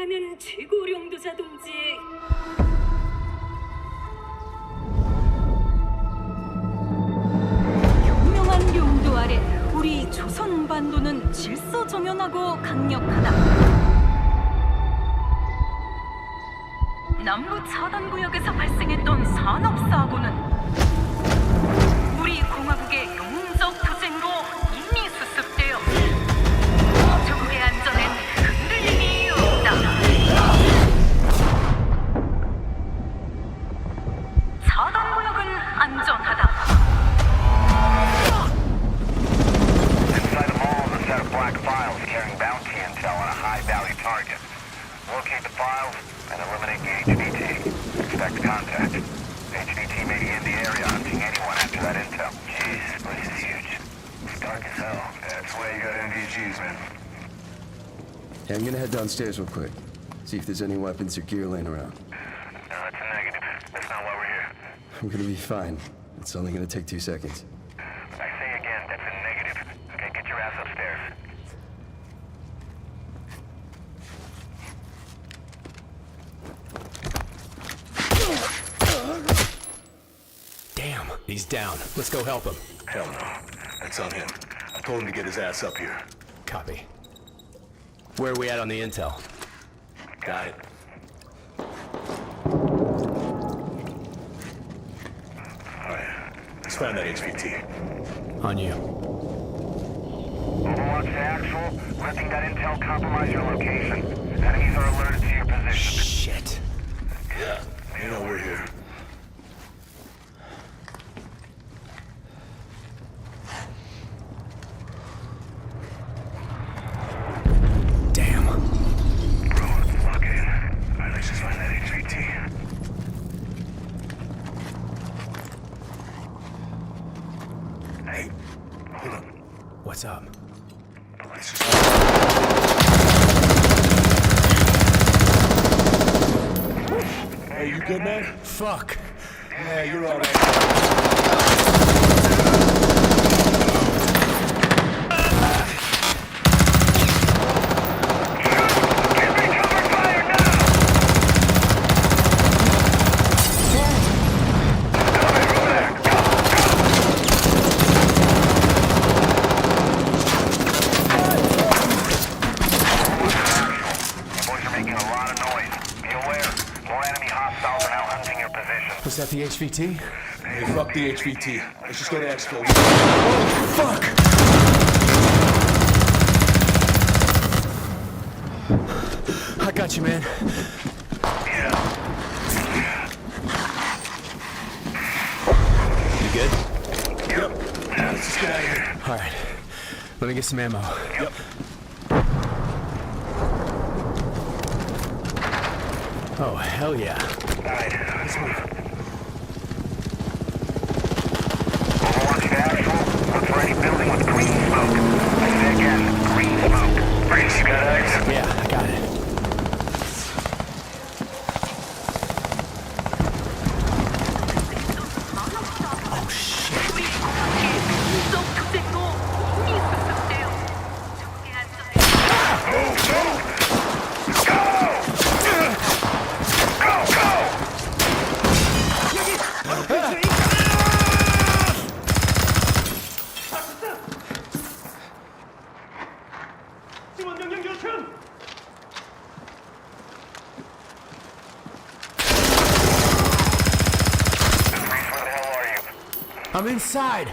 하면 최고령도자동지. 현명한 용도 아래 우리 조선 반도는 질서정연하고 강력하다. 남부 차단구역에서 발생했던 산업사고는 우리 공화국의 용적 투쟁으로 이미 수습되어 조국의 안전엔 흔들림이 없다. 차단구역은 안전하다. Inside the mall is a set of black files carrying bounty intel on a high-value target. Locate the files and eliminate the HVT. Expect contact. HVT may be in the area hunting anyone after that intel. Jeez, this place is huge. It's dark as hell. That's why you got NVGs, man. Hey, I'm gonna head downstairs real quick. See if there's any weapons or gear laying around. No, that's a negative. That's not why we're here. I'm gonna be fine. It's only gonna take 2 seconds. I say again, that's a negative. Okay, get your ass upstairs. Damn, he's down. Let's go help him. Hell no. That's on him. I told him to get his ass up here. Copy. Where are we at on the intel? Got it. Alright, let's find that HVT. On you. Overwatch to actual. Letting that intel compromise your location. Enemies are alerted to your position. Shit. Yeah, you know we're here. Damn. Bro, okay. Alright, let's just find that HVT. Hey, hold up. What's up? Let's just... Hey, you good, man? Fuck. Yeah, you're all right. Was that the HVT? Hey, fuck the HVT. Let's just go to Exfil. Fuck! I got you, man. Yeah. You good? Yep. Let's just get out of here. All right. Let me get some ammo. Yep. Oh, hell yeah. All right, let's move. Overwatch to actual. Look for any building with green smoke. I say again, green smoke. Brace, you got eyes? Yeah, I got it. Oh, shit. 우리 공화국의 용적 투쟁으로 이미 수습되어 조국의 안전에 Where the hell are you? I'm inside.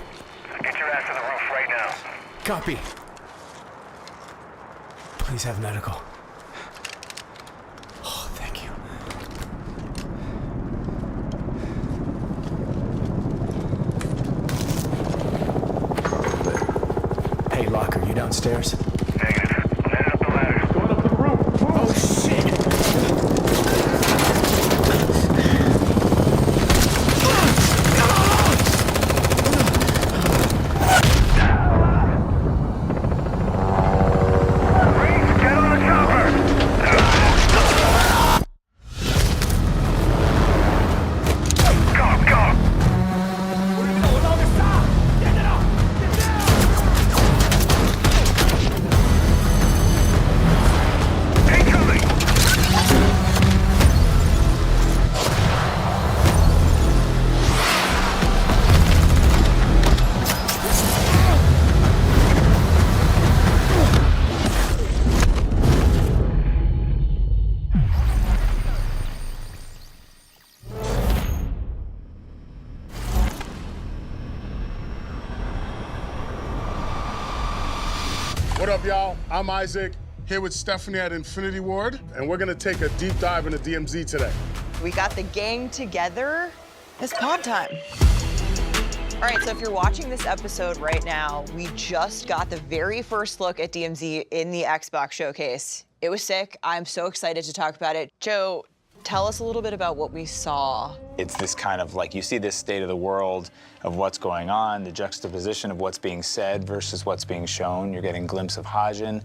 Get your ass to the roof right now. Copy. Please have medical. Oh, thank you. Hey, Locker, you downstairs? Negative. I'm headed up the ladder. Going up to the roof. Oh, shit! Get on the chopper! Go, go! What up, y'all? I'm Isaac, here with Stephanie at Infinity Ward, and we're gonna take a deep dive into DMZ today. We got the gang together. It's pod time. All right, so if you're watching this episode right now, we just got the very first look at DMZ in the Xbox showcase. It was sick. I'm so excited to talk about it. Joe, tell us a little bit about what we saw. It's this kind of like, you see this state of the world of what's going on, the juxtaposition of what's being said versus what's being shown. You're getting a glimpse of Hajin.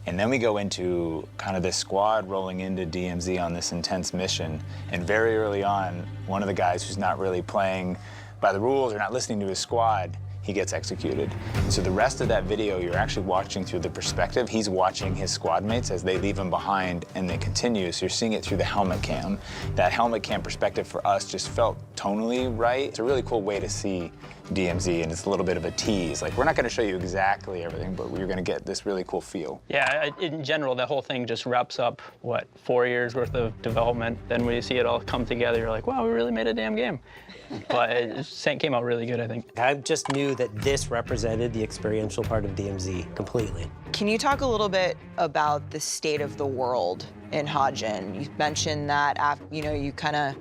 And then we go into kind of this squad rolling into DMZ on this intense mission. And very early on, one of the guys who's not really playing by the rules or not listening to his squad, he gets executed. So the rest of that video, you're actually watching through the perspective. He's watching his squad mates as they leave him behind and they continue. So you're seeing it through the helmet cam. That helmet cam perspective for us just felt tonally right. It's a really cool way to see DMZ, and it's a little bit of a tease. Like, we're not gonna show you exactly everything, but you're gonna get this really cool feel. Yeah, in general, the whole thing just wraps up, what, 4 years worth of development. Then when you see it all come together, you're like, wow, we really made a damn game. But it came out really good, I think. I just knew that this represented the experiential part of DMZ completely. Can you talk a little bit about the state of the world in Hajin? You mentioned that, you kind of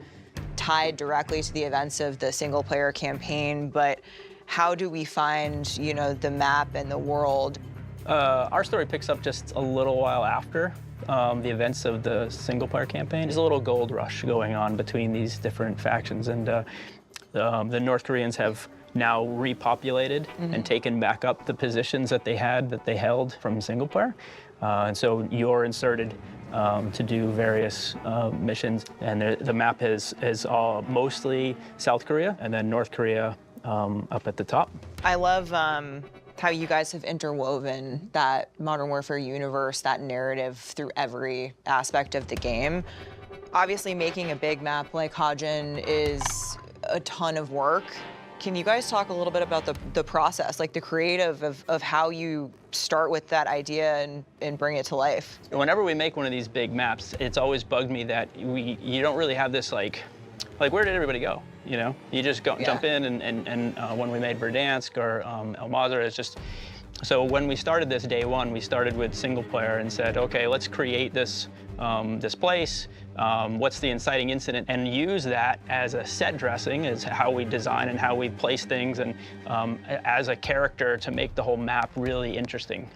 tied directly to the events of the single-player campaign, but how do we find, the map and the world? Our story picks up just a little while after the events of the single-player campaign. There's a little gold rush going on between these different factions, and the North Koreans have now repopulated and taken back up the positions that they held from single-player. And so you're inserted to do various missions, and the map is all mostly South Korea, and then North Korea up at the top. I love how you guys have interwoven that Modern Warfare universe, that narrative through every aspect of the game. Obviously, making a big map like Hajin is a ton of work. Can you guys talk a little bit about the process, like the creative of how you start with that idea and bring it to life? Whenever we make one of these big maps, it's always bugged me that you don't really have this like where did everybody go? You just jump in, and when we made Verdansk or El Mazar, it's just, so when we started this day one, we started with single player and said, okay, let's create this this place. What's the inciting incident, and use that as a set dressing, as how we design and how we place things, and as a character to make the whole map really interesting.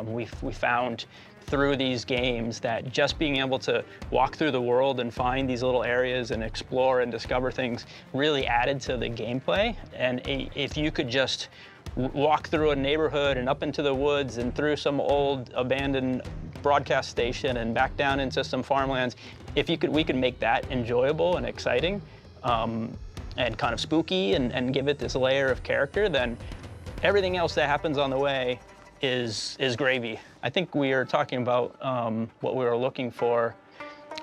We found through these games that just being able to walk through the world and find these little areas and explore and discover things really added to the gameplay. And if you could just walk through a neighborhood and up into the woods and through some old abandoned broadcast station and back down into some farmlands, we could make that enjoyable and exciting and kind of spooky and give it this layer of character, then everything else that happens on the way is gravy. I think we are talking about what we were looking for.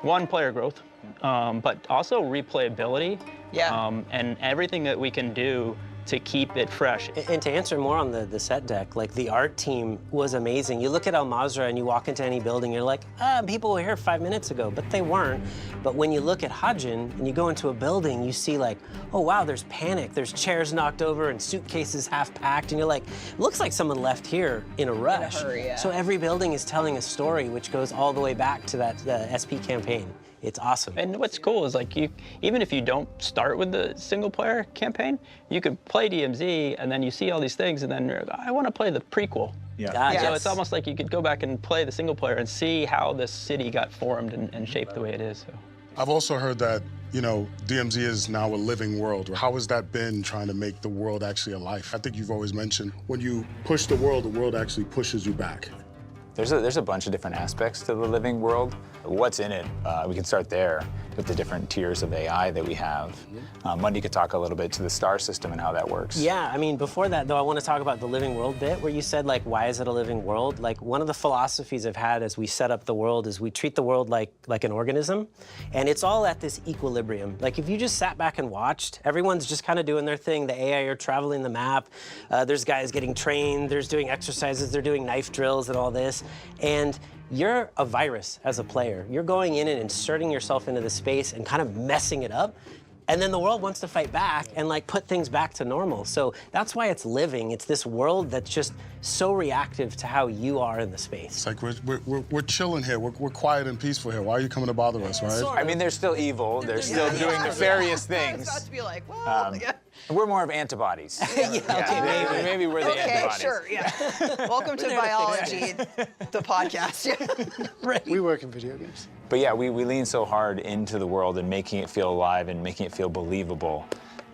One, player growth, but also replayability. Yeah. And everything that we can do to keep it fresh. And to answer more on the set deck, like the art team was amazing. You look at El Mazra and you walk into any building, you're like, people were here 5 minutes ago, but they weren't. But when you look at Hajin and you go into a building, you see like, oh wow, there's panic. There's chairs knocked over and suitcases half packed, and you're like, it looks like someone left here in a rush. In a hurry, yeah. So every building is telling a story which goes all the way back to the SP campaign. It's awesome. And what's cool is like even if you don't start with the single player campaign, you could play DMZ and then you see all these things and then you're like, I want to play the prequel. Yeah. So it's almost like you could go back and play the single player and see how this city got formed and shaped the way it is. So. I've also heard that, DMZ is now a living world. How has that been, trying to make the world actually alive? I think you've always mentioned when you push the world actually pushes you back. There's a bunch of different aspects to the living world. What's in it? We can start there with the different tiers of AI that we have. Mundy could talk a little bit to the star system and how that works. Yeah, I mean, before that, though, I want to talk about the living world bit, where you said, like, why is it a living world? Like, one of the philosophies I've had as we set up the world is we treat the world like an organism, and it's all at this equilibrium. Like, if you just sat back and watched, everyone's just kind of doing their thing. The AI are traveling the map. There's guys getting trained. There's doing exercises. They're doing knife drills and all this. And you're a virus as a player. You're going in and inserting yourself into the space and kind of messing it up. And then the world wants to fight back and like put things back to normal. So that's why it's living. It's this world that's just so reactive to how you are in the space. It's like we're chilling here. We're quiet and peaceful here. Why are you coming to bother us, right? I mean, they're still evil. They're still doing nefarious things. I was about to be like, well, yeah. We're more of antibodies. Okay, maybe we're the Okay, antibodies. sure, yeah. Welcome to Biology, the podcast. Right. We work in video games. But yeah, we lean so hard into the world and making it feel alive and making it feel believable.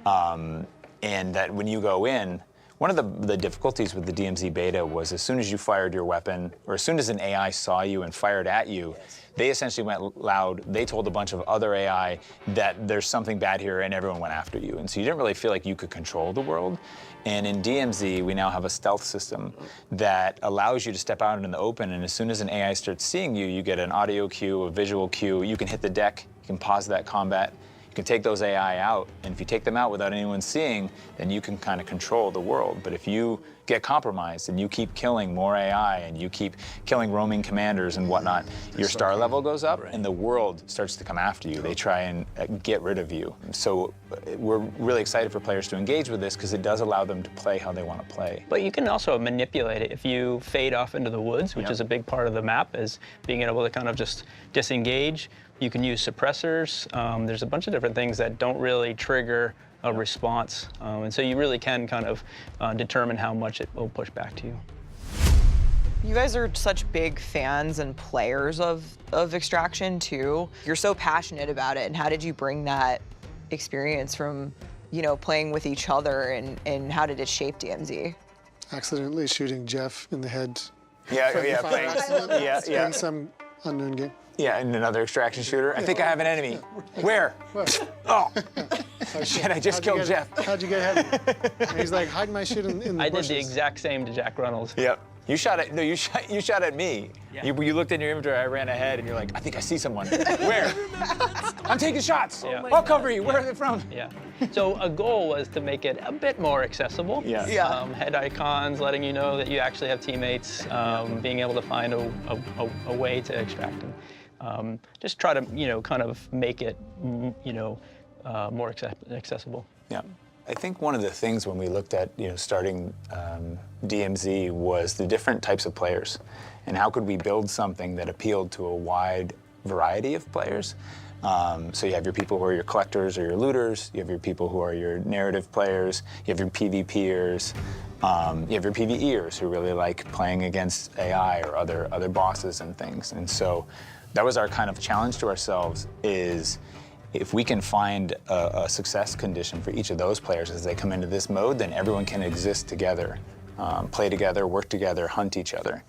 And that when you go in, one of the difficulties with the DMZ beta was as soon as you fired your weapon, or as soon as an AI saw you and fired at you, they essentially went loud. They told a bunch of other AI that there's something bad here, and everyone went after you. And so you didn't really feel like you could control the world. And in DMZ, we now have a stealth system that allows you to step out in the open, and as soon as an AI starts seeing you, you get an audio cue, a visual cue. You can hit the deck, you can pause that combat. You can take those AI out, and if you take them out without anyone seeing, then you can kind of control the world. But if you get compromised and you keep killing more AI and you keep killing roaming commanders and whatnot, your star level goes up and the world starts to come after you. They try and get rid of you. So we're really excited for players to engage with this because it does allow them to play how they want to play. But you can also manipulate it if you fade off into the woods, which is a big part of the map, is being able to kind of just disengage. You can use suppressors. There's a bunch of different things that don't really trigger a response. And so you really can kind of determine how much it will push back to you. You guys are such big fans and players of Extraction too. You're so passionate about it, and how did you bring that experience from, you know, playing with each other, and how did it shape DMZ? Accidentally shooting Jeff in the head. Playing some unknown game. Yeah, and another extraction shooter. I think I have an enemy. Where? Oh. Shit, I just killed Jeff. How'd you get ahead? And he's like, hide my shit in the I bushes. did the exact same to Jack Reynolds. Yep. You shot at me. Yeah. You looked in your inventory, I ran ahead, and you're like, I think I see someone. Where? I'm taking shots. Yeah. I'll cover you. Where are they from? Yeah. So a goal was to make it a bit more accessible. Yeah. Head icons, letting you know that you actually have teammates, being able to find a way to extract them. Just try to, you know, kind of make it, you know, more accessible. Yeah. I think one of the things when we looked at, you know, starting DMZ was the different types of players, and how could we build something that appealed to a wide variety of players. So you have your people who are your collectors or your looters, you have your people who are your narrative players, you have your PvPers, you have your PvEers who really like playing against AI or other bosses and things. And so that was our kind of challenge to ourselves, is if we can find a success condition for each of those players as they come into this mode, then everyone can exist together, play together, work together, hunt each other.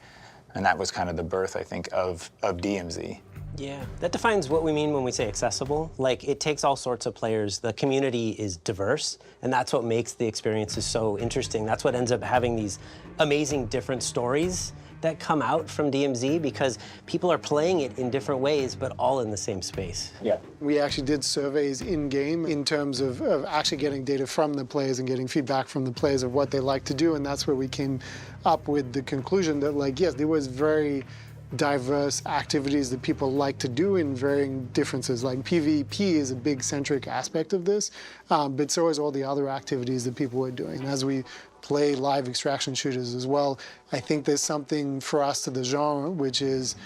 And that was kind of the birth, I think, of DMZ. Yeah, that defines what we mean when we say accessible. Like, it takes all sorts of players. The community is diverse, and that's what makes the experiences so interesting. That's what ends up having these amazing different stories that come out from DMZ, because people are playing it in different ways, but all in the same space. Yeah. We actually did surveys in-game in terms of actually getting data from the players and getting feedback from the players of what they like to do, and that's where we came up with the conclusion that, like, yes, there was very diverse activities that people like to do in varying differences. Like PvP is a big centric aspect of this, but so is all the other activities that people were doing. And as we play live extraction shooters as well, I think there's something for us to the genre, which is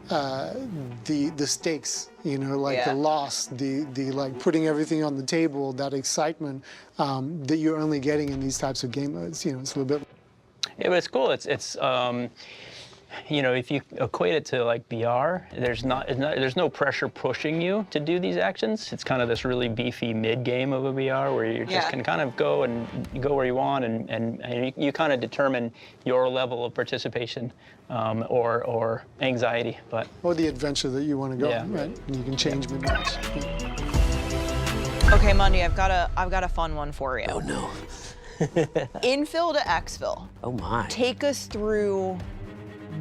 the stakes, you know, like the loss, the like putting everything on the table, that excitement that you're only getting in these types of game modes. You know, it's a little bit. Yeah, but it's cool. It's you know, if you equate it to like VR, there's no pressure pushing you to do these actions. It's kind of this really beefy mid game of a VR where you just can kind of go and you go where you want, and you kind of determine your level of participation or anxiety, or the adventure that you want to go, right? And you can change mid-match. Okay, Mundy, I've got a fun one for you. Oh no. Infill to exfil. Oh my. Take us through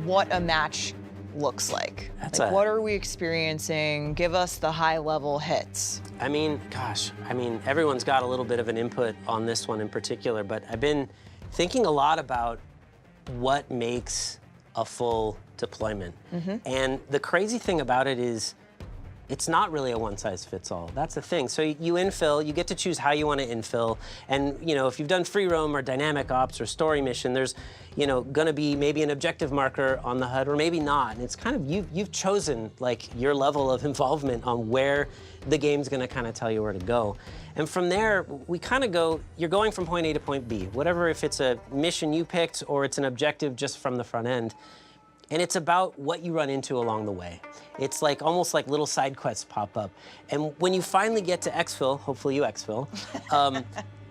what a match looks like. What are we experiencing? Give us the high-level hits. I mean, gosh, everyone's got a little bit of an input on this one in particular, but I've been thinking a lot about what makes a full deployment. And the crazy thing about it is it's not really a one-size-fits-all. That's the thing. So you infill, you get to choose how you want to infill, and if you've done free roam or dynamic ops or story mission, there's going to be maybe an objective marker on the HUD or maybe not. And it's kind of you've chosen like your level of involvement on where the game's going to kind of tell you where to go. And from there, we kind of go, you're going from point A to point B, whatever, if it's a mission you picked or it's an objective just from the front end. And it's about what you run into along the way. It's like almost like little side quests pop up. And when you finally get to exfil, hopefully you exfil,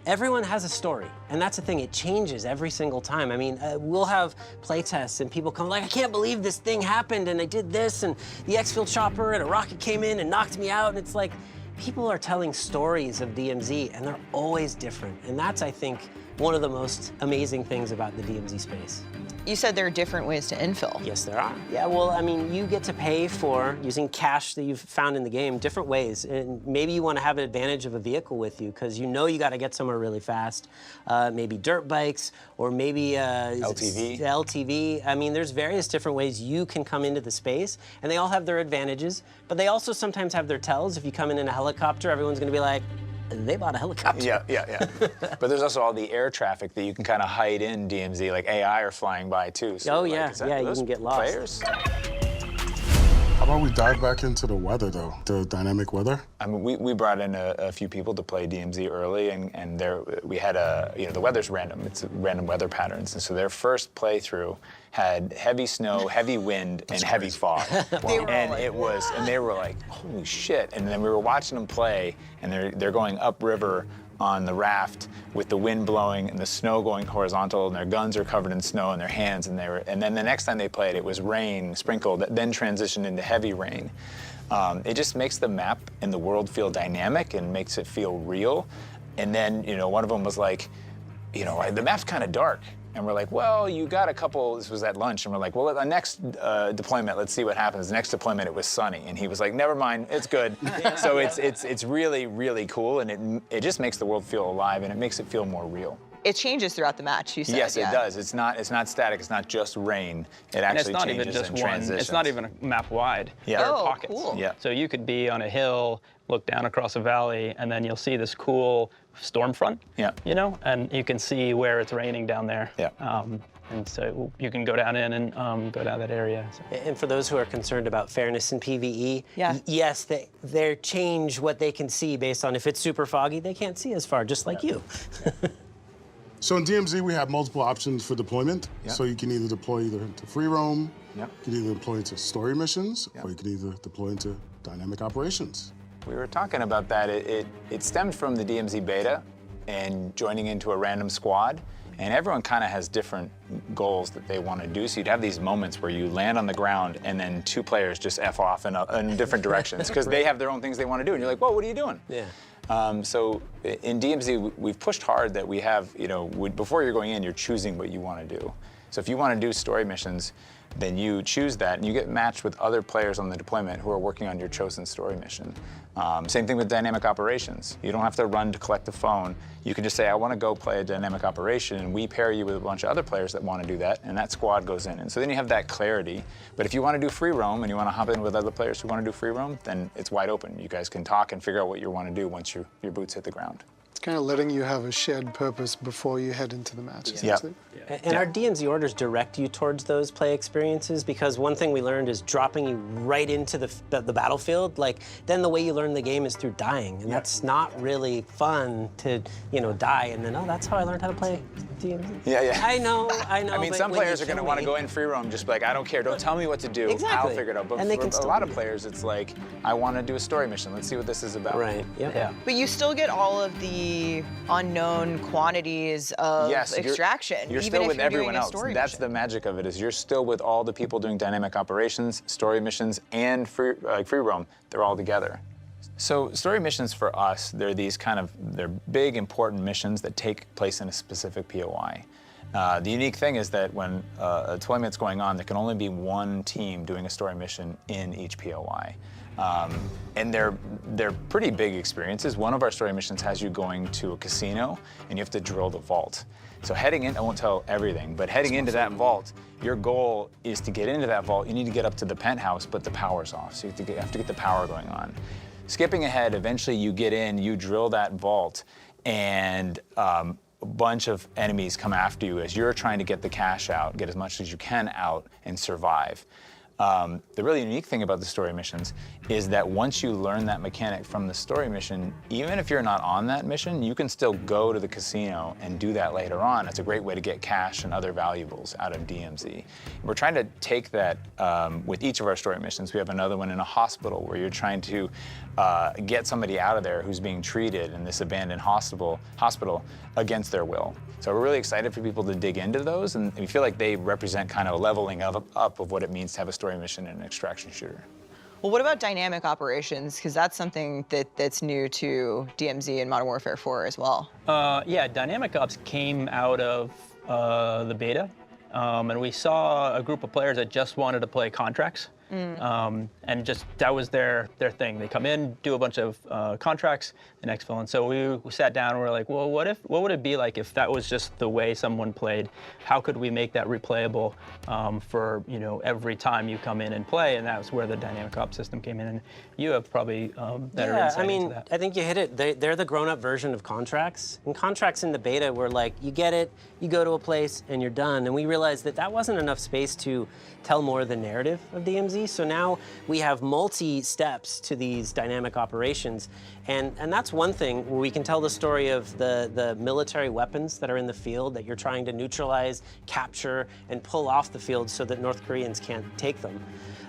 everyone has a story. And that's the thing, it changes every single time. I mean, we'll have playtests and people come like, I can't believe this thing happened and I did this and the exfil chopper and a rocket came in and knocked me out. And it's like, people are telling stories of DMZ and they're always different. And that's, I think, one of the most amazing things about the DMZ space. You said there are different ways to infill. Yes, there are. Yeah, well, I mean, you get to pay for, using cash that you've found in the game, different ways. And maybe you want to have an advantage of a vehicle with you because you got to get somewhere really fast. Maybe dirt bikes or maybe LTV. I mean, there's various different ways you can come into the space, and they all have their advantages, but they also sometimes have their tells. If you come in a helicopter, everyone's going to be like, they bought a helicopter. Yeah. But there's also all the air traffic that you can kind of hide in DMZ, like AI are flying by too. So you can get lost. Players? How about we dive back into the weather, though, the dynamic weather? I mean, we brought in a few people to play DMZ early, and we had the weather's random. It's random weather patterns, and so their first playthrough had heavy snow, heavy wind, and heavy fog. They were like, holy shit! And then we were watching them play, and they're going upriver on the raft with the wind blowing and the snow going horizontal, and their guns are covered in snow in their hands, and then the next time they played, it was rain sprinkled that then transitioned into heavy rain. It just makes the map and the world feel dynamic and makes it feel real. And then one of them was like, the map's kind of dark. And we're like, well, you got a couple, this was at lunch, and we're like, well, the next deployment, let's see what happens. The next deployment, it was sunny. And he was like, never mind, it's good. So it's really, really cool, and it just makes the world feel alive, and it makes it feel more real. It changes throughout the match, you said. Yes, it does. It's not static, it's not just rain. It actually changes and transitions. It's not even a map wide. Yeah. There are pockets. Cool. Yeah. So you could be on a hill, look down across a valley, and then you'll see this cool storm front. Yeah. And you can see where it's raining down there. Yeah. And so you can go down in and go down that area. So. And for those who are concerned about fairness in PvE, yes, they change what they can see based on if it's super foggy, they can't see as far, just like you. So in DMZ, we have multiple options for deployment. Yep. So you can either deploy into free roam, Yep. you can either deploy into story missions, or you can either deploy into dynamic operations. We were talking about that. It stemmed from the DMZ beta and joining into a random squad. And everyone kind of has different goals that they want to do. So you'd have these moments where you land on the ground and then two players just F off in different directions because they have their own things they want to do. And you're like, whoa, what are you doing? Yeah. So in DMZ, we've pushed hard that we have, before you're going in, you're choosing what you want to do. So if you want to do story missions, then you choose that and you get matched with other players on the deployment who are working on your chosen story mission. Same thing with dynamic operations. You don't have to run to collect the phone. You can just say, I want to go play a dynamic operation, and we pair you with a bunch of other players that want to do that, and that squad goes in. And so then you have that clarity. But if you want to do free roam and you want to hop in with other players who want to do free roam, then it's wide open. You guys can talk and figure out what you want to do once your boots hit the ground. It's kind of letting you have a shared purpose before you head into the match, essentially. Yeah. And our DMZ orders direct you towards those play experiences because one thing we learned is dropping you right into the battlefield. Like, then the way you learn the game is through dying. And that's not really fun to, die. And then, that's how I learned how to play DMZ. Yeah. I know. I mean, some players are going to want to go in free roam, just be like, I don't care. Don't tell me what to do. Exactly. I'll figure it out. But for a lot of players, it's like, I want to do a story mission. Let's see what this is about. Right. Yeah. But you still get all of the unknown quantities of extraction. You're still with everyone else. That's the magic of it, is you're still with all the people doing dynamic operations, story missions, and free roam. They're all together. So story missions for us, they're big, important missions that take place in a specific POI. The unique thing is that when a deployment's going on, there can only be one team doing a story mission in each POI. And they're pretty big experiences. One of our story missions has you going to a casino, and you have to drill the vault. So heading in, I won't tell everything, but heading into that vault, your goal is to get into that vault. You need to get up to the penthouse, but the power's off, so you have to get the power going on. Skipping ahead, eventually you get in, you drill that vault, and a bunch of enemies come after you as you're trying to get the cash out, get as much as you can out, and survive. The really unique thing about the story missions is that once you learn that mechanic from the story mission, even if you're not on that mission, you can still go to the casino and do that later on. It's a great way to get cash and other valuables out of DMZ. We're trying to take that with each of our story missions. We have another one in a hospital where you're trying to get somebody out of there who's being treated in this abandoned hospital against their will. So we're really excited for people to dig into those, and we feel like they represent kind of a leveling up of what it means to have a story mission in an extraction shooter. Well, what about dynamic operations? Because that's something that's new to DMZ and Modern Warfare 4 as well. Yeah, dynamic ops came out of the beta, and we saw a group of players that just wanted to play contracts. And just that was their thing. They come in, do a bunch of contracts, and exfil. And so we sat down and we're like, well, what would it be like if that was just the way someone played? How could we make that replayable for every time you come in and play? And that was where the dynamic ops system came in. And you have probably better insight into that. I think you hit it. They're the grown-up version of contracts. And contracts in the beta were like, you get it, you go to a place, and you're done. And we realized that wasn't enough space to tell more of the narrative of DMZ. So now we have multi-steps to these dynamic operations. And that's one thing where we can tell the story of the military weapons that are in the field that you're trying to neutralize, capture, and pull off the field so that North Koreans can't take them.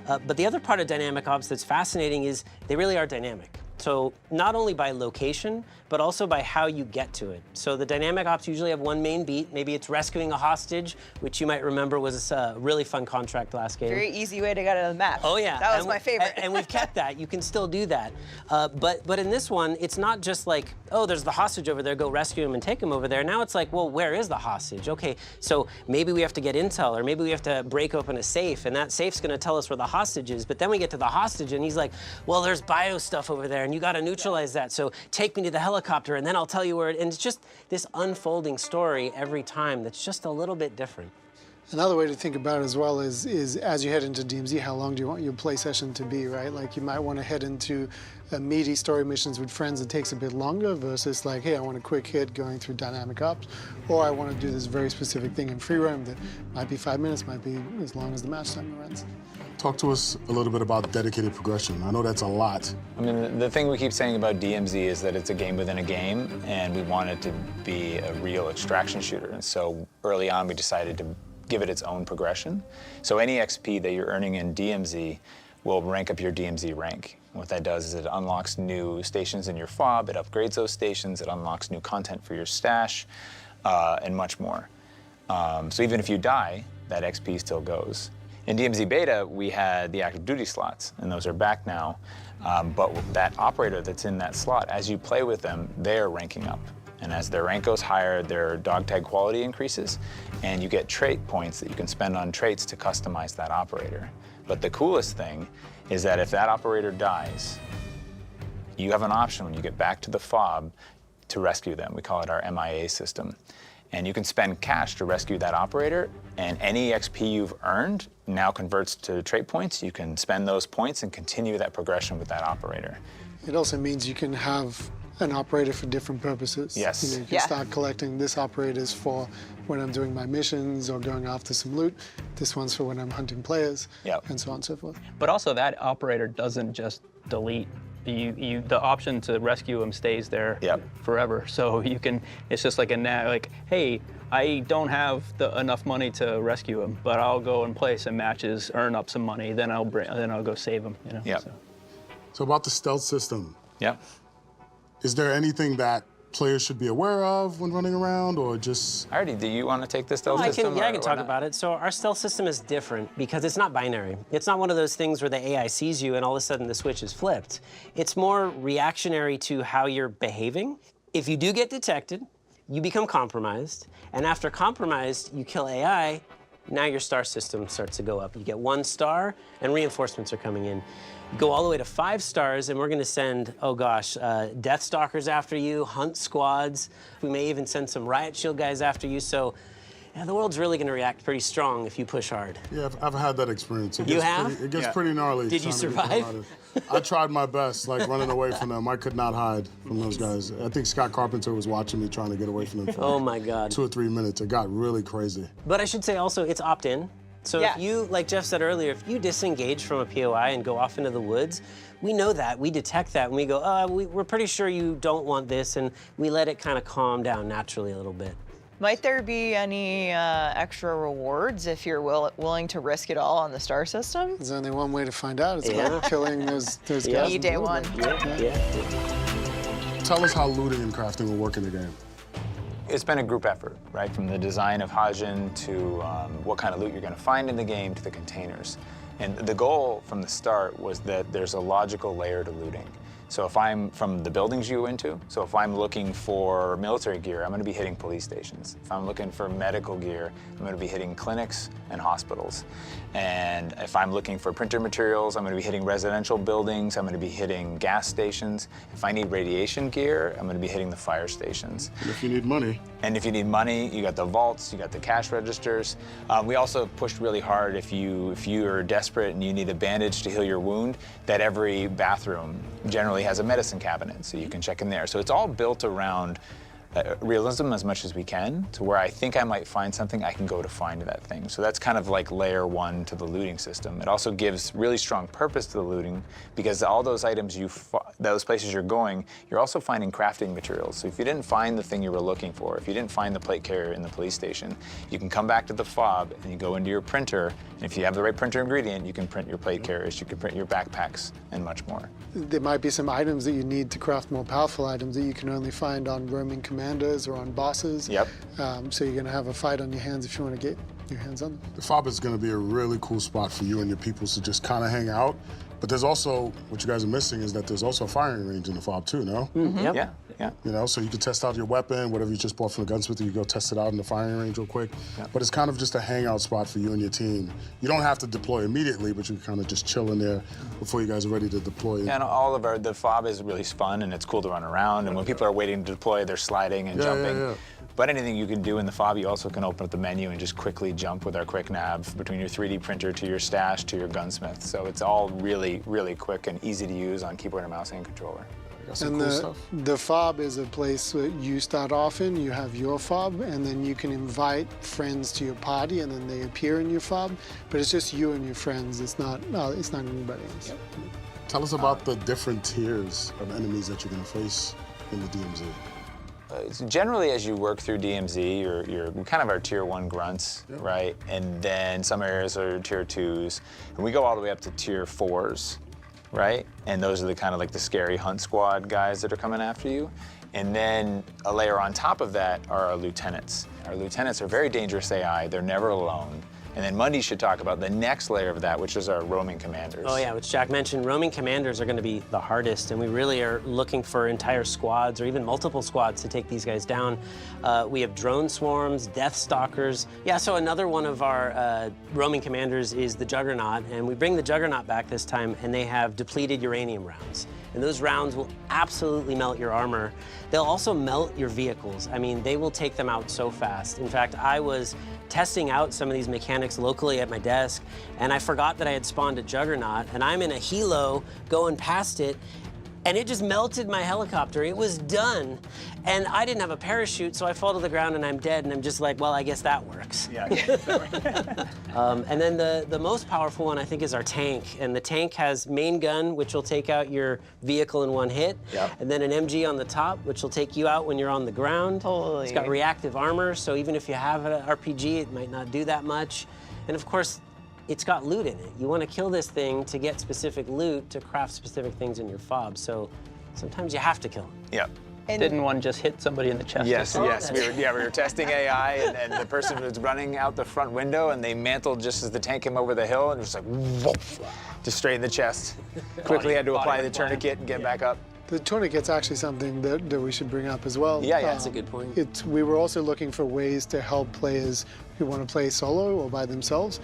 But the other part of dynamic ops that's fascinating is they really are dynamic. So not only by location, but also by how you get to it. So the dynamic ops usually have one main beat. Maybe it's rescuing a hostage, which you might remember was a really fun contract last game. Very easy way to get on the map. Oh yeah. That was my favorite. And we've kept that. You can still do that. But in this one, it's not just like, oh, there's the hostage over there, go rescue him and take him over there. Now it's like, well, where is the hostage? Okay, so maybe we have to get intel, or maybe we have to break open a safe, and that safe's gonna tell us where the hostage is. But then we get to the hostage and he's like, well, there's bio stuff over there and you gotta neutralize that. So take me to the helicopter and then I'll tell you where it, and it's just this unfolding story every time that's just a little bit different. Another way to think about it as well is as you head into DMZ, how long do you want your play session to be, right? Like you might want to head into meaty story missions with friends that takes a bit longer versus like, hey, I want a quick hit going through dynamic ops, or I want to do this very specific thing in free roam that might be 5 minutes, might be as long as the match time runs. Talk to us a little bit about dedicated progression. I know that's a lot. I mean, the thing we keep saying about DMZ is that it's a game within a game, and we want it to be a real extraction shooter. And so early on, we decided to give it its own progression. So any XP that you're earning in DMZ will rank up your DMZ rank. What that does is it unlocks new stations in your fob, it upgrades those stations, it unlocks new content for your stash, and much more. So even if you die, that XP still goes. In DMZ Beta, we had the active duty slots, and those are back now. But that operator that's in that slot, as you play with them, they're ranking up. And as their rank goes higher, their dog tag quality increases, and you get trait points that you can spend on traits to customize that operator. But the coolest thing is that if that operator dies, you have an option when you get back to the fob to rescue them. We call it our MIA system. And you can spend cash to rescue that operator, and any XP you've earned now converts to trait points. You can spend those points and continue that progression with that operator. It also means you can have an operator for different purposes. Yes. You know, you can start collecting this operators for when I'm doing my missions or going after some loot. This one's for when I'm hunting players, and so on and so forth. But also that operator doesn't just delete. The option to rescue him stays there forever. So you can, it's just like like, hey, I don't have enough money to rescue him, but I'll go and play some matches, earn up some money, then I'll go save him. You know. So about the stealth system. Is there anything that players should be aware of when running around, or just? Artie, do you want to take the stealth system? I can talk about it. So our stealth system is different because it's not binary. It's not one of those things where the AI sees you and all of a sudden the switch is flipped. It's more reactionary to how you're behaving. If you do get detected, you become compromised, and after compromised, you kill AI, now your star system starts to go up. You get 1 star, and reinforcements are coming in. Go all the way to 5 stars, and we're going to send, oh gosh, Death Stalkers after you, Hunt Squads. We may even send some Riot Shield guys after you. So, yeah, the world's really going to react pretty strong if you push hard. Yeah, I've had that experience. You have? It gets pretty gnarly. Did you survive? I tried my best, like running away from them. I could not hide from those guys. I think Scott Carpenter was watching me trying to get away from them for oh my God. 2 or 3 minutes. It got really crazy. But I should say also, it's opt-in. So if you, like Jeff said earlier, if you disengage from a POI and go off into the woods, we know that, we detect that, and we go, we're pretty sure you don't want this, and we let it kind of calm down naturally a little bit. Might there be any extra rewards if you're willing to risk it all on the star system? There's only one way to find out. It's by killing those guys. Day one. Tell us how looting and crafting will work in the game. It's been a group effort, right? From the design of Hajin to what kind of loot you're going to find in the game to the containers. And the goal from the start was that there's a logical layer to looting. So if I'm from the buildings you go into, so if I'm looking for military gear, I'm going to be hitting police stations. If I'm looking for medical gear, I'm going to be hitting clinics and hospitals. And if I'm looking for printer materials, I'm going to be hitting residential buildings. I'm going to be hitting gas stations. If I need radiation gear, I'm going to be hitting the fire stations. And if you need money. And if you need money, you got the vaults, you got the cash registers. We also pushed really hard if you are desperate and you need a bandage to heal your wound, that every bathroom generally has a medicine cabinet, so you can check in there. So it's all built around realism as much as we can, to where I think I might find something, I can go to find that thing. So that's kind of like layer 1 to the looting system. It also gives really strong purpose to the looting, because all those items those places you're going, you're also finding crafting materials. So if you didn't find the thing you were looking for, if you didn't find the plate carrier in the police station, you can come back to the fob and you go into your printer, and if you have the right printer ingredient, you can print your plate carriers, you can print your backpacks, and much more. There might be some items that you need to craft more powerful items that you can only find on roaming commanders or on bosses. Yep. So you're going to have a fight on your hands if you want to get your hands on them. The fob is going to be a really cool spot for you and your people to just kind of hang out. But there's also, what you guys are missing is that there's also a firing range in the fob too, no? Mm-hmm. Yep. Yeah. You know, so you can test out your weapon, whatever you just bought from the gunsmith, you go test it out in the firing range real quick. Yep. But it's kind of just a hangout spot for you and your team. You don't have to deploy immediately, but you can kind of just chill in there before you guys are ready to deploy. Yeah, and the fob is really fun and it's cool to run around. And when people are waiting to deploy, they're sliding and jumping. Yeah. But anything you can do in the fob, you also can open up the menu and just quickly jump with our quick nav between your 3D printer to your stash to your gunsmith. So it's all really, really quick and easy to use on keyboard and mouse and controller. And the fob is a place that you start off in, you have your fob, and then you can invite friends to your party, and then they appear in your fob. But it's just you and your friends. It's not anybody else. Yep. Tell us about the different tiers of enemies that you're going to face in the DMZ. Generally, as you work through DMZ, you're kind of our tier 1 grunts, right? And then some areas are tier 2s, and we go all the way up to tier 4s, right? And those are the kind of like the scary hunt squad guys that are coming after you. And then a layer on top of that are our lieutenants. Our lieutenants are very dangerous AI. They're never alone. And then Mundy should talk about the next layer of that, which is our roaming commanders. Oh yeah, which Jack mentioned, roaming commanders are going to be the hardest, and we really are looking for entire squads or even multiple squads to take these guys down. We have drone swarms, death stalkers. Yeah, so another one of our roaming commanders is the Juggernaut, and we bring the Juggernaut back this time, and they have depleted uranium rounds. And those rounds will absolutely melt your armor. They'll also melt your vehicles. I mean, they will take them out so fast. In fact, I was testing out some of these mechanics locally at my desk, and I forgot that I had spawned a Juggernaut, and I'm in a helo going past it, and it just melted my helicopter. It was done. And I didn't have a parachute, so I fall to the ground and I'm dead, and I'm just like, well, I guess that works. Yeah. And then the most powerful one, I think, is our tank. And the tank has main gun, which will take out your vehicle in one hit. Yep. And then an MG on the top, which will take you out when you're on the ground. Holy. It's got reactive armor, so even if you have an RPG, it might not do that much. And of course, it's got loot in it. You want to kill this thing to get specific loot to craft specific things in your fob. So sometimes you have to kill it. Yep. And didn't one just hit somebody in the chest? Yes. We were testing AI, and the person was running out the front window, and they mantled just as the tank came over the hill, and just like, whoop, just straight in the chest. Quickly had to apply the tourniquet and get back up. The tourniquet's actually something that we should bring up as well. Yeah, that's a good point. We were also looking for ways to help players who want to play solo or by themselves.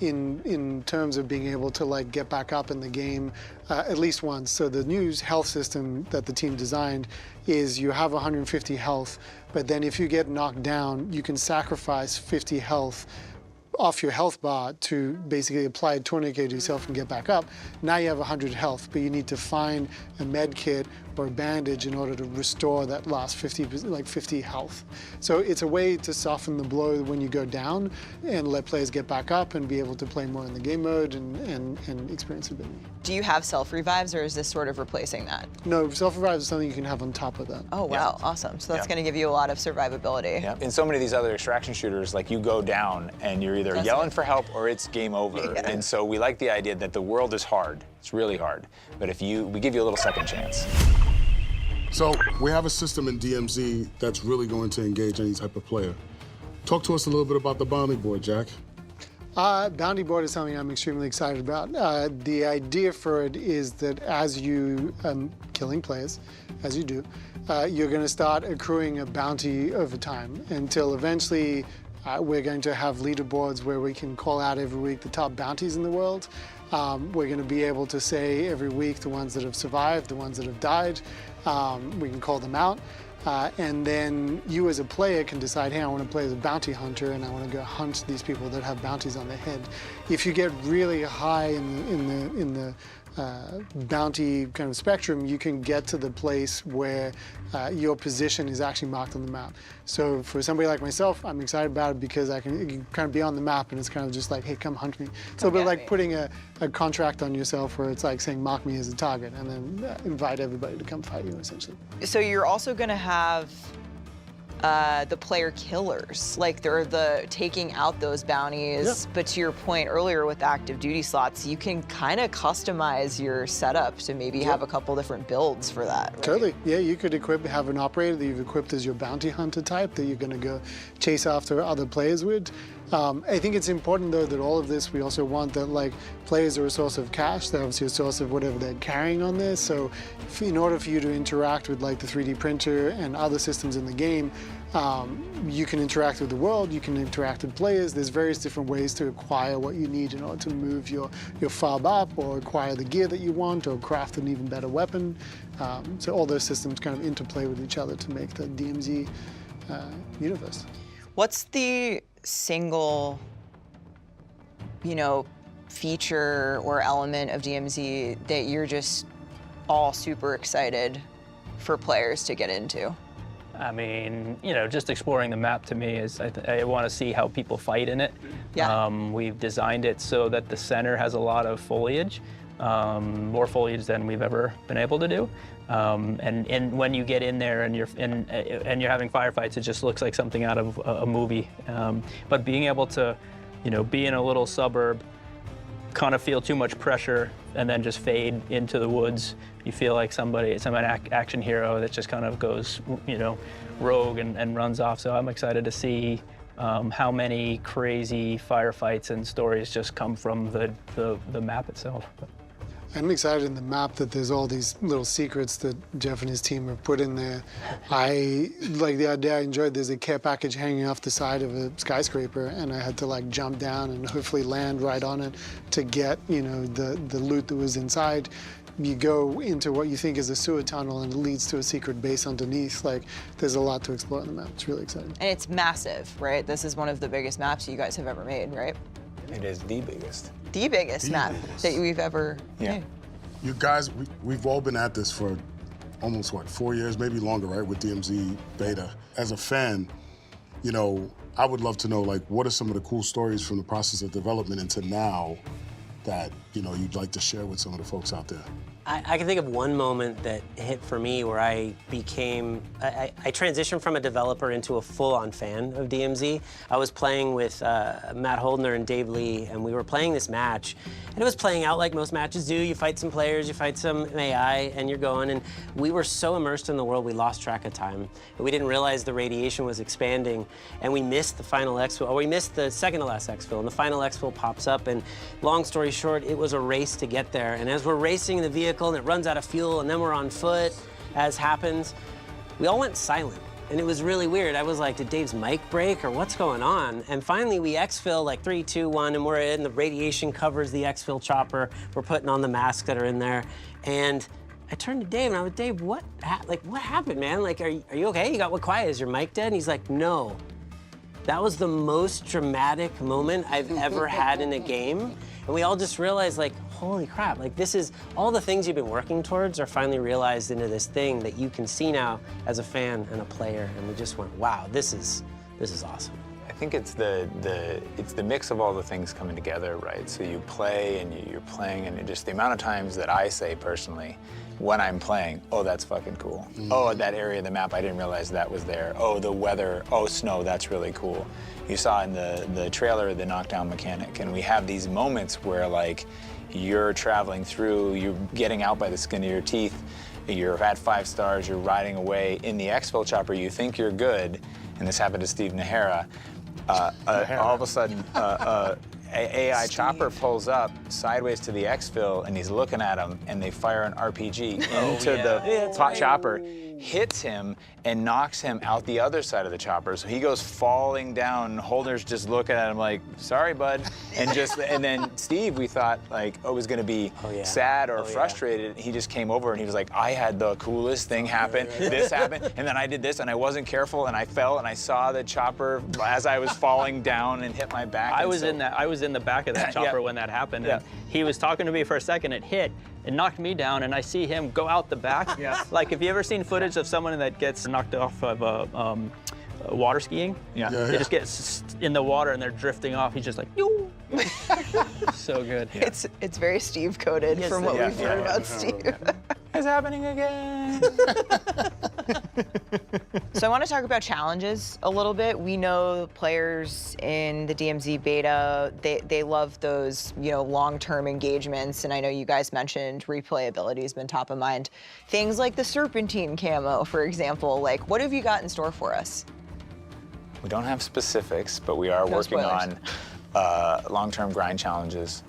In terms of being able to like get back up in the game at least once. So the new health system that the team designed is you have 150 health, but then if you get knocked down, you can sacrifice 50 health off your health bar to basically apply a tourniquet to yourself and get back up. Now you have 100 health, but you need to find a med kit or a bandage in order to restore that last 50 health. So it's a way to soften the blow when you go down and let players get back up and be able to play more in the game mode and experience it. Do you have self-revives, or is this sort of replacing that? No, self-revives is something you can have on top of that. Oh, wow, awesome. So that's going to give you a lot of survivability. Yeah. In so many of these other extraction shooters, like you go down and you're either yelling for help or it's game over. Yeah. And so we like the idea that the world is hard. It's really hard. But we give you a little second chance. So we have a system in DMZ that's really going to engage any type of player. Talk to us a little bit about the bounty board, Jack. Bounty board is something I'm extremely excited about. The idea for it is that as you killing players, as you do, you're going to start accruing a bounty over time until eventually we're going to have leaderboards where we can call out every week the top bounties in the world. We're going to be able to say every week the ones that have survived, the ones that have died. We can call them out. And then you as a player can decide, hey, I want to play as a bounty hunter and I want to go hunt these people that have bounties on their head. If you get really high in the bounty kind of spectrum, you can get to the place where your position is actually marked on the map. So for somebody like myself, I'm excited about it because I can kind of be on the map and it's kind of just like, hey, come hunt me. It's a little bit like putting a contract on yourself where it's like saying, mark me as a target, and then invite everybody to come fight you, essentially. So you're also going to have the player killers, like they're the taking out those bounties. Yeah. But to your point earlier with active duty slots, you can kind of customize your setup to maybe have a couple different builds for that. Right? Totally. Yeah, you could have an operator that you've equipped as your bounty hunter type that you're going to go chase after other players with. I think it's important though that all of this, we also want that like players are a source of cash. They're obviously a source of whatever they're carrying on this. So in order for you to interact with like the 3D printer and other systems in the game, you can interact with the world, you can interact with players. There's various different ways to acquire what you need in order to move your fob up or acquire the gear that you want or craft an even better weapon. So all those systems kind of interplay with each other to make the DMZ universe. What's the single, feature or element of DMZ that you're just all super excited for players to get into? I mean, just exploring the map to me is, I want to see how people fight in it. Yeah. We've designed it so that the center has a lot of foliage, more foliage than we've ever been able to do. And when you get in there and you're having firefights, it just looks like something out of a movie. But being able to, be in a little suburb, kind of feel too much pressure, and then just fade into the woods. You feel like some action hero that just kind of goes, rogue and runs off. So I'm excited to see how many crazy firefights and stories just come from the map itself. I'm excited in the map that there's all these little secrets that Jeff and his team have put in there. I like the idea. I enjoyed there's a care package hanging off the side of a skyscraper, and I had to like jump down and hopefully land right on it to get the loot that was inside. You go into what you think is a sewer tunnel and it leads to a secret base underneath. Like, there's a lot to explore on the map. It's really exciting. And it's massive, right? This is one of the biggest maps you guys have ever made, right? It is the biggest. The biggest map that we've ever made. You guys, we've all been at this for almost, 4 years, maybe longer, right, with DMZ beta. As a fan, I would love to know, like, what are some of the cool stories from the process of development into now that, you'd like to share with some of the folks out there? I can think of one moment that hit for me where I transitioned from a developer into a full-on fan of DMZ. I was playing with Matt Holdner and Dave Lee, and we were playing this match, and it was playing out like most matches do. You fight some players, you fight some AI, and you're going, and we were so immersed in the world, we lost track of time. We didn't realize the radiation was expanding, and we missed the final exfil, or we missed the second to last exfil, and the final exfil pops up, and long story short, it was a race to get there, and as we're racing in the vehicle, vehicle and it runs out of fuel, and then we're on foot, as happens. We all went silent, and it was really weird. I was like, did Dave's mic break, or what's going on? And finally, we exfil, like 3, 2, 1, and we're in. The radiation covers the exfil chopper. We're putting on the masks that are in there. And I turned to Dave, and I was, Dave, what happened, man? Like, are you okay? You got what quiet? Is your mic dead? And he's like, no. That was the most dramatic moment I've ever had in a game. And we all just realized, like, holy crap, like this is, all the things you've been working towards are finally realized into this thing that you can see now as a fan and a player. And we just went, wow, this is awesome. I think it's the mix of all the things coming together, right? So you play and you're playing, and just the amount of times that I say personally, when I'm playing, oh, that's fucking cool. Oh, that area of the map, I didn't realize that was there. Oh, the weather, oh, snow, that's really cool. You saw in the trailer the knockdown mechanic, and we have these moments where, like, you're traveling through, you're getting out by the skin of your teeth, you're at 5 stars, you're riding away. In the exfil chopper, you think you're good, and this happened to Steve Nahara. All of a sudden, AI chopper pulls up sideways to the exfil, and he's looking at him, and they fire an RPG into the chopper, hits him, and knocks him out the other side of the chopper. So he goes falling down. Holder's just looking at him like, sorry, bud. And then Steve, we thought, like, oh, was gonna be sad or frustrated. He just came over and he was like, I had the coolest thing happen. This happened, and then I did this, and I wasn't careful, and I fell, and I saw the chopper as I was falling down and hit my back. I was in the back of that chopper when that happened. And he was talking to me for a second. It hit. It knocked me down, and I see him go out the back. Like, have you ever seen footage of someone that gets knocked off of water skiing? They just get in the water and they're drifting off. He's just like, yoo. So good. It's very Steve coded from what we've heard about Steve. It's happening again. So I want to talk about challenges a little bit. We know players in the DMZ beta, they love those, you know, long-term engagements, and I know you guys mentioned replayability has been top of mind. Things like the Serpentine camo, for example, like what have you got in store for us? We don't have specifics, but we are working on long-term grind challenges,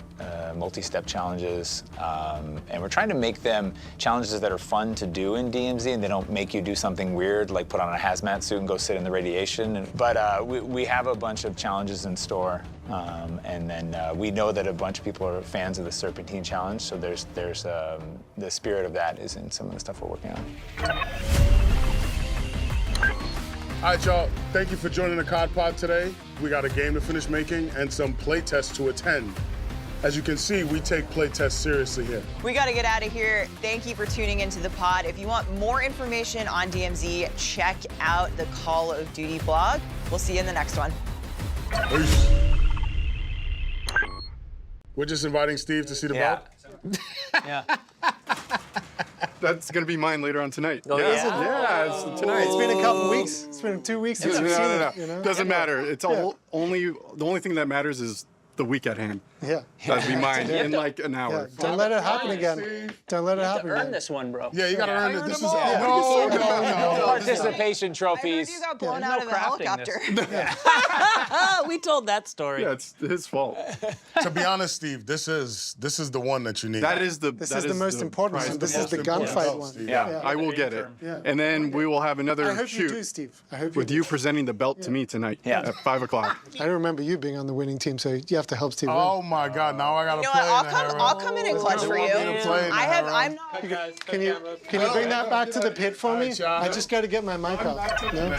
multi-step challenges, and we're trying to make them challenges that are fun to do in DMZ, and they don't make you do something weird like put on a hazmat suit and go sit in the radiation. But we have a bunch of challenges in store, and then we know that a bunch of people are fans of the Serpentine challenge, so there's the spirit of that is in some of the stuff we're working on. All right, y'all, thank you for joining the COD Pod today. We got a game to finish making and some play tests to attend. As you can see, we take play tests seriously here. We got to get out of here. Thank you for tuning into the pod. If you want more information on DMZ, check out the Call of Duty blog. We'll see you in the next one. Peace. We're just inviting Steve to see the belt. That's gonna be mine later on tonight. Oh, yeah, it's tonight. It's been a couple weeks. It's been 2 weeks since we've seen it. You know? Doesn't matter. It's all only the only thing that matters is the week at hand. Yeah. That'd be mine in like an hour. Yeah. Don't let it happen again. Don't let it happen again. Earn this one, bro. Yeah, you gotta earn it. This is No participation trophies. You got blown out of a helicopter. We told that story. Yeah, it's his fault. To be honest, Steve, this is the one that you need. That is the most important one. This is the gunfight one. Yeah, I will get it. And then we will have another I hope shoot you do, Steve. I hope with you presenting the belt to me tonight at 5 o'clock. I remember you being on the winning team, so you have to help Steve win. Oh my God! Now I gotta You know play. what? I'll come in and clutch for you. I'm not. Can you bring that back to the pit for me? I just got to get my mic off. No?